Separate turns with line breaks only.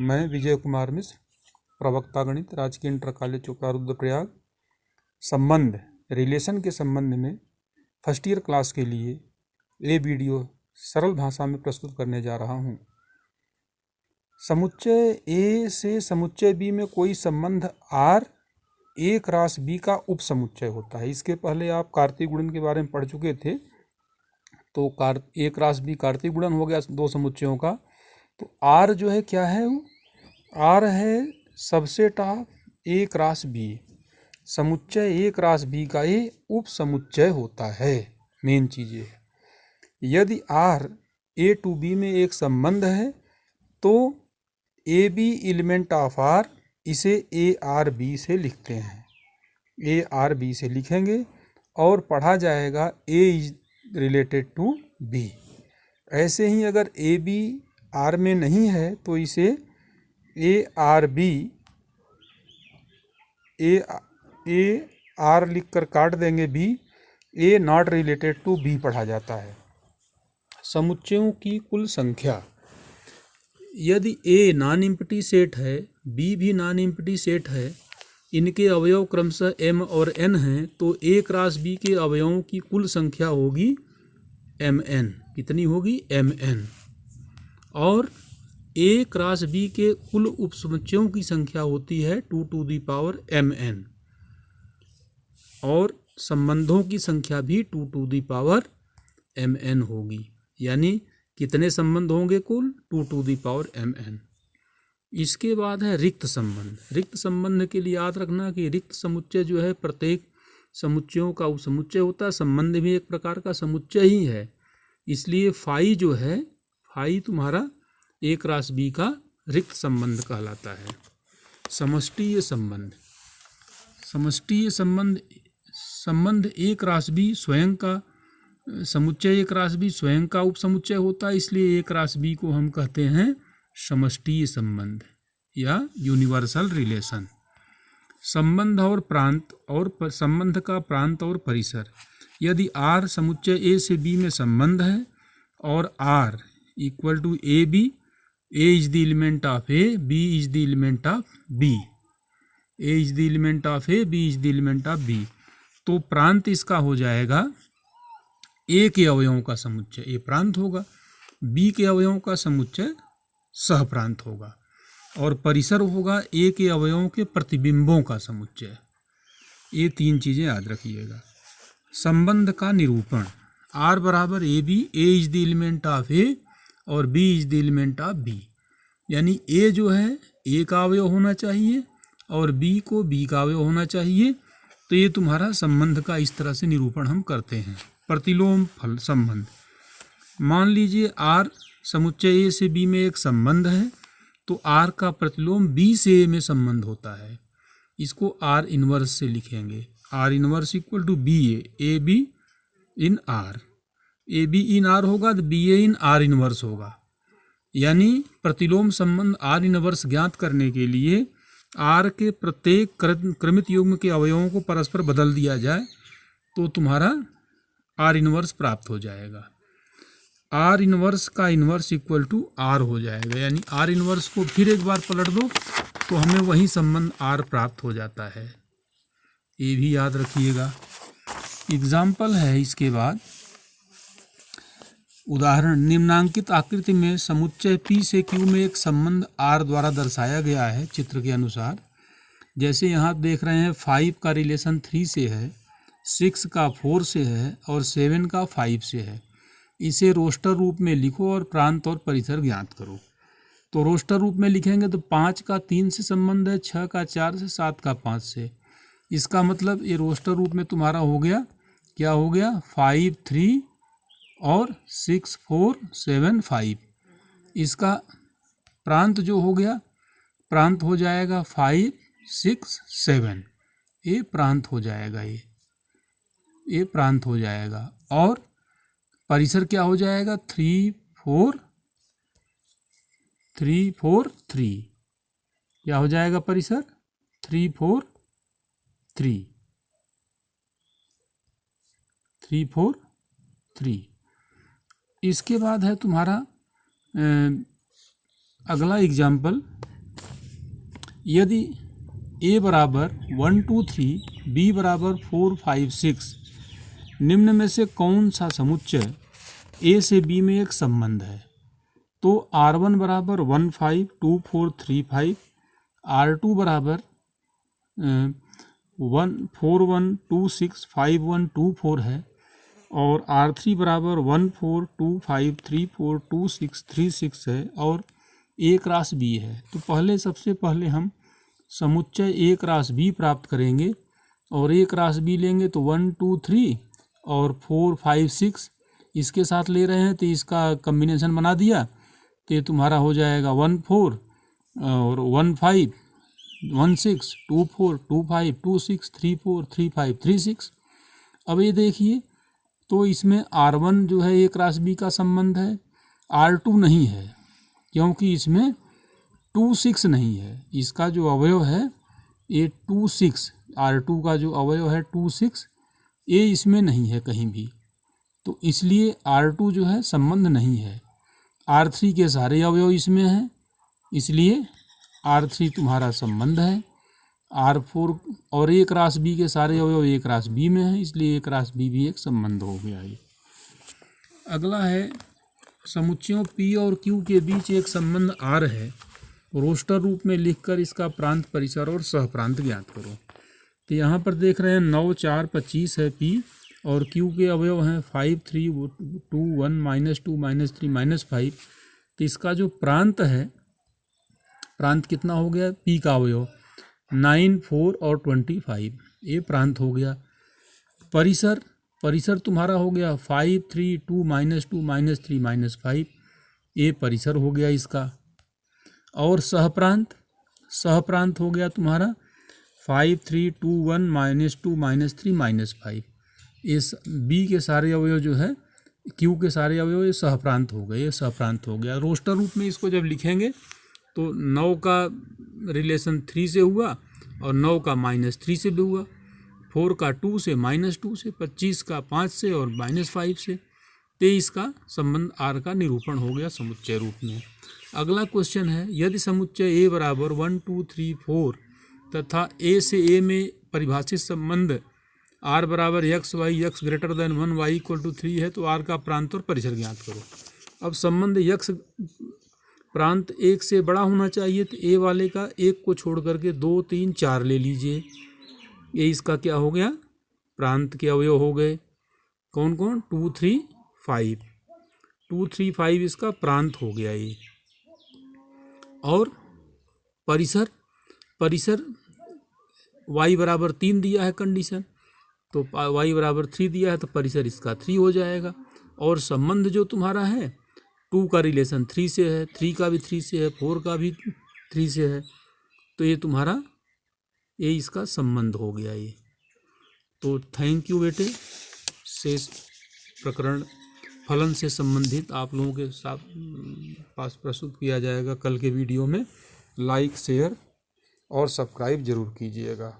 मैं विजय कुमार मिश्र, प्रवक्ता गणित, राजकीय इंटर कॉलेज चोपड़ा रुद्रप्रयाग। संबंध रिलेशन के संबंध में फर्स्ट ईयर क्लास के लिए ये वीडियो सरल भाषा में प्रस्तुत करने जा रहा हूँ। समुच्चय ए से समुच्चय बी में कोई संबंध आर ए क्रॉस बी का उपसमुच्चय होता है। इसके पहले आप कार्तीय गुणन के बारे में पढ़ चुके थे। तो ए क्रॉस बी कार्तीय गुणन हो गया दो समुच्चयों का। तो आर जो है क्या है, वो आर है subset of A cross B. समुच्चय ए क्रॉस बी का ये उपसमुच्चय होता है। मेन चीज़ ये है, यदि आर ए टू बी में एक संबंध है तो A B element of R, इसे ए आर बी से लिखते हैं। ए आर बी से लिखेंगे और पढ़ा जाएगा ए इज रिलेटेड टू बी। ऐसे ही अगर ए बी आर में नहीं है तो इसे A R B A R लिख कर काट देंगे B, A not related to B पढ़ा जाता है। समुच्चयों की कुल संख्या, यदि ए नॉन एम्प्टी सेट है, बी भी नॉन एम्प्टी सेट है, इनके अवयव क्रमशः m और n हैं, तो a क्रॉस b के अवयवों की कुल संख्या होगी mn। कितनी होगी? mn। और a क्रॉस b के कुल उपसमुच्चयों की संख्या होती है 2 टू दी पावर mn। और संबंधों की संख्या भी 2 टू दी पावर mn होगी। यानी कितने संबंध होंगे कुल? 2 टू दी पावर mn। इसके बाद है रिक्त संबंध। रिक्त संबंध के लिए याद रखना कि रिक्त समुच्चय जो है प्रत्येक समुच्चयों का उपसमुच्चय होता है। संबंध भी एक प्रकार का समुच्चय ही है। इसलिए फाई जो है, फाई तुम्हारा ए क्रॉस बी का रिक्त संबंध कहलाता है। समष्टीय संबंध, समष्टीय संबंध ए क्रॉस बी स्वयं का समुच्चय, ए क्रॉस बी स्वयं का उपसमुच्चय होता है। इसलिए ए क्रॉस बी को हम कहते हैं समष्टीय संबंध या यूनिवर्सल रिलेशन। संबंध और प्रांत और संबंध का प्रांत और परिसर, यदि आर समुच्चय ए से बी में संबंध है और R equal to A B, A is the element of A, B is the element of B, A is the element of A, B is the element of B, तो प्रांत इसका हो जाएगा ए के अवयवों का समुच्चय, ए प्रांत होगा। बी के अवयवों का समुच्चय सह प्रांत होगा। और परिसर होगा ए के अवयवों के प्रतिबिंबों का समुच्चय। ये तीन चीज़ें याद रखिएगा। संबंध का निरूपण, आर बराबर A B, A is the element of A और B is the element of B. यानी ए जो है ए का अवयव होना चाहिए और बी को बी का अवयव होना चाहिए। तो ये तुम्हारा संबंध का इस तरह से निरूपण हम करते हैं। प्रतिलोम फल संबंध, मान लीजिए आर समुच्चय ए से बी में एक संबंध है तो आर का प्रतिलोम बी से ए में संबंध होता है। इसको आर इनवर्स से लिखेंगे। R inverse equal to B A B in R. A B in R होगा तो B A in R inverse होगा। यानी प्रतिलोम संबंध आर इनवर्स ज्ञात करने के लिए आर के प्रत्येक क्रमित युग्म के अवयवों को परस्पर बदल दिया जाए तो तुम्हारा आर इनवर्स प्राप्त हो जाएगा। आर इनवर्स का इनवर्स इक्वल टू आर हो जाएगा। यानी आर इनवर्स को फिर एक बार पलट दो तो हमें वही संबंध आर प्राप्त हो जाता है। ये भी याद रखिएगा। एग्जाम्पल है इसके बाद उदाहरण, निम्नांकित आकृति में समुच्चय पी से क्यू में एक संबंध आर द्वारा दर्शाया गया है चित्र के अनुसार। जैसे यहाँ देख रहे हैं 5 का रिलेशन 3 से है, 6 का 4 से है और 7 का 5 से है। इसे रोस्टर रूप में लिखो और प्रांत और परिसर ज्ञात करो। तो रोस्टर रूप में लिखेंगे तो 5 का 3 से संबंध है, 6 का 4 से, 7 का 5 से। इसका मतलब ये रोस्टर रूप में तुम्हारा हो गया, क्या हो गया, 5 3 और 6 4 7 5। इसका प्रांत जो हो गया, प्रांत हो जाएगा 5 6 7। ये प्रांत हो जाएगा, ये प्रांत हो जाएगा। और परिसर क्या हो जाएगा, 3 4 3। क्या हो जाएगा परिसर, 3 4 3। इसके बाद है तुम्हारा अगला एग्जाम्पल, यदि ए बराबर 1 2 3, बी बराबर 4 5 6, निम्न में से कौन सा समुच्चय ए से बी में एक संबंध है? तो R1 बराबर 1 5 2 4 3 5, R2 बराबर 1 4 1 2 6 5 1 2 4 है, और R3 बराबर 1 4 2 5 3 4 2 6 3 6 है, और ए क्रॉस बी है। तो सबसे पहले हम समुच्चय ए क्रॉस बी प्राप्त करेंगे, और ए क्रॉस बी लेंगे तो 1 2 3 और 4 5 6 इसके साथ ले रहे हैं, तो इसका कम्बिनेशन बना दिया, तो ये तुम्हारा हो जाएगा 1 4 और 1 5 1 6 2 4 2 5 2 6 3 4 3 5 3 6। अब ये देखिए, तो इसमें R1 जो है ए क्रॉस बी का संबंध है, R2 नहीं है, क्योंकि इसमें 2 6 नहीं है। इसका जो अवयव है ये 2 6, R2 का जो अवयव है 2 6, ये इसमें नहीं है कहीं भी, तो इसलिए R2 जो है संबंध नहीं है। R3 के सारे अवयव इसमें हैं, इसलिए R3 तुम्हारा संबंध है। R4 और ए क्रॉस बी के सारे अवयव ए क्रॉस बी में है, इसलिए ए क्रॉस बी भी एक संबंध हो गया ये। अगला है समुच्चयों P और Q के बीच एक संबंध R है, रोस्टर रूप में लिखकर इसका प्रांत, परिसर और सहप्रांत ज्ञात करो। तो यहाँ पर देख रहे हैं 9 4 25 है P, और Q के अवयव हैं 5 3 2 1 -2 -3 -5। तो इसका जो प्रांत है, प्रांत कितना हो गया? P का अवयव 9 4 और 25, ये प्रांत हो गया। परिसर, परिसर तुम्हारा हो गया 5 3 2 -2 -3 -5, ये परिसर हो गया इसका। और सहप्रांत, सहप्रांत हो गया तुम्हारा 5 3 2 1 -2 -3 -5। इस बी के सारे अवयव जो है, क्यू के सारे अवयव ये सहप्रांत हो गए, ये सहप्रांत हो गया। रोस्टर रूप में इसको जब लिखेंगे तो 9 का रिलेशन 3 से हुआ, और 9 का -3 से भी हुआ, 4 का 2 से -2 से, 25 का 5 से और -5 से। 23 का संबंध आर का निरूपण हो गया समुच्चय रूप में। अगला क्वेश्चन है, यदि समुच्चय ए बराबर 1 2 3 4 तथा ए से ए में परिभाषित संबंध आर बराबर X Y X greater than 1 Y equal to 3 है, तो आर का प्रांत और परिसर ज्ञात करो। अब संबंध यक्स प्रांत 1 से बड़ा होना चाहिए, तो ए वाले का 1 को छोड़ करके 2 3 4 ले लीजिए। ये इसका क्या हो गया? प्रांत के अवयव हो गए। कौन कौन? 2 3 5, 2 3 5 इसका प्रांत हो गया ये। और परिसर, परिसर y बराबर 3 दिया है कंडीशन, तो y बराबर 3 दिया है, तो परिसर इसका 3 हो जाएगा। और संबंध जो तुम्हारा है 2 का रिलेशन 3 से है, 3 का भी 3 से है, 4 का भी 3 से है, तो ये तुम्हारा ये इसका संबंध हो गया ये। तो थैंक यू बेटे। शेष प्रकरण फलन से संबंधित आप लोगों के साथ पास प्रस्तुत किया जाएगा कल के वीडियो में। लाइक, शेयर और सब्सक्राइब जरूर कीजिएगा।